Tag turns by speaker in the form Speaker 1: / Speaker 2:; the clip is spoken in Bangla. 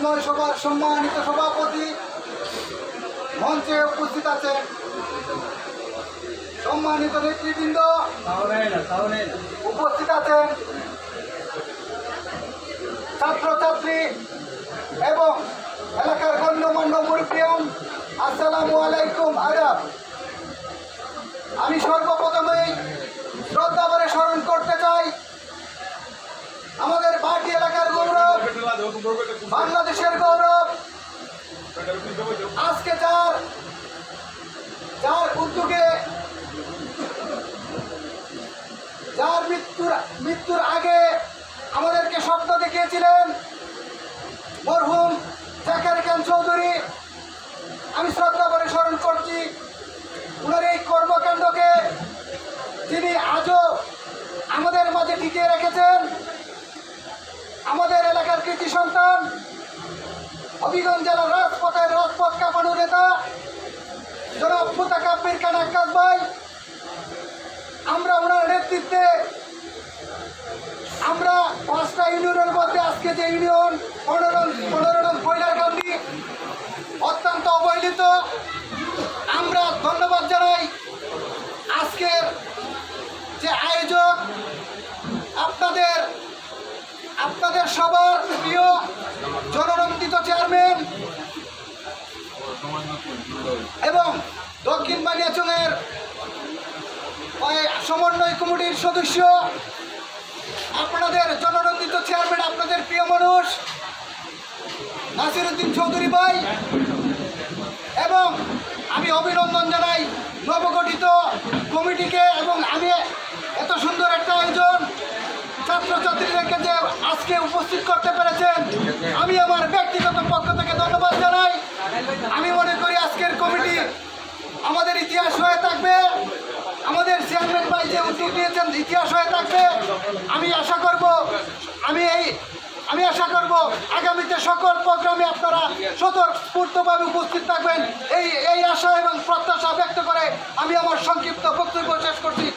Speaker 1: বিনিময় সভার সম্মানিত সভাপতি মঞ্চে উপস্থিত আছেন, সম্মানিত নেতৃবৃন্দ উপস্থিত আছেন, ছাত্রছাত্রী এবং এলাকার গণ্যমান্য মুরব্বিয়ান, আসসালামু আলাইকুম, আদাব। আমি সর্বপ্রথমেই শ্রদ্ধা ভরে স্মরণ করতে চাই আমাদের বাটি এলাকার গৌরব, বাংলাদেশের গৌরব, আজকে যার উদ্যোগে, যার মৃত্যুর আগে আমাদেরকে স্বপ্ন দেখিয়েছিলেন মরহুম জাকের খান চৌধুরী। আমি শ্রদ্ধা ভরে স্মরণ করছি ওনার এই কর্মকাণ্ডকে তিনি আজও আমাদের মাঝে টিকিয়ে রেখেছেন। আমাদের এলাকার কৃতি সন্তান, হবিগঞ্জ জেলার রাজপথ কাঁপানো নেতা জনাব মুতাকাব্বির খান আক্কাস ভাই, আমরা ওনার নেতৃত্বে আমরা 5টা ইউনিয়নের মধ্যে আজকে যে ইউনিয়ন 15 নং কৈলারকান্দি অত্যন্ত অবহেলিত। আমরা ধন্যবাদ জানাই আজকের যে আয়োজক, আপনাদের সবার প্রিয় জননন্দিত চেয়ারম্যান এবং দক্ষিণ বানিয়াচংয়ের সমন্বয় কমিটির সদস্য, আপনাদের জননন্দিত চেয়ারম্যান, আপনাদের প্রিয় মানুষ নাসিরউদ্দিন চৌধুরী ভাই, এবং আমি অভিনন্দন জানাই নবগঠিত কমিটিকে। এবং আমি এত সুন্দর একটা আয়োজন ছাত্রছাত্রীদেরকে যে আজকে উপস্থিত করতে পেরেছেন, আমি আমার ব্যক্তিগত পক্ষ থেকে ধন্যবাদ জানাই। আমি মনে করি আজকের কমিটি আমাদের ইতিহাস হয়ে থাকবে, আমাদের চেয়ারম্যান ভাই যে উদ্যোগ নিয়েছেন ইতিহাস হয়ে থাকবে। আমি আশা করব আগামীতে সকল প্রোগ্রামে আপনারা স্বতঃস্ফূর্তভাবে উপস্থিত থাকবেন। এই আশা এবং প্রত্যাশা ব্যক্ত করে আমি আমার সংক্ষিপ্ত বক্তব্য শেষ করছি।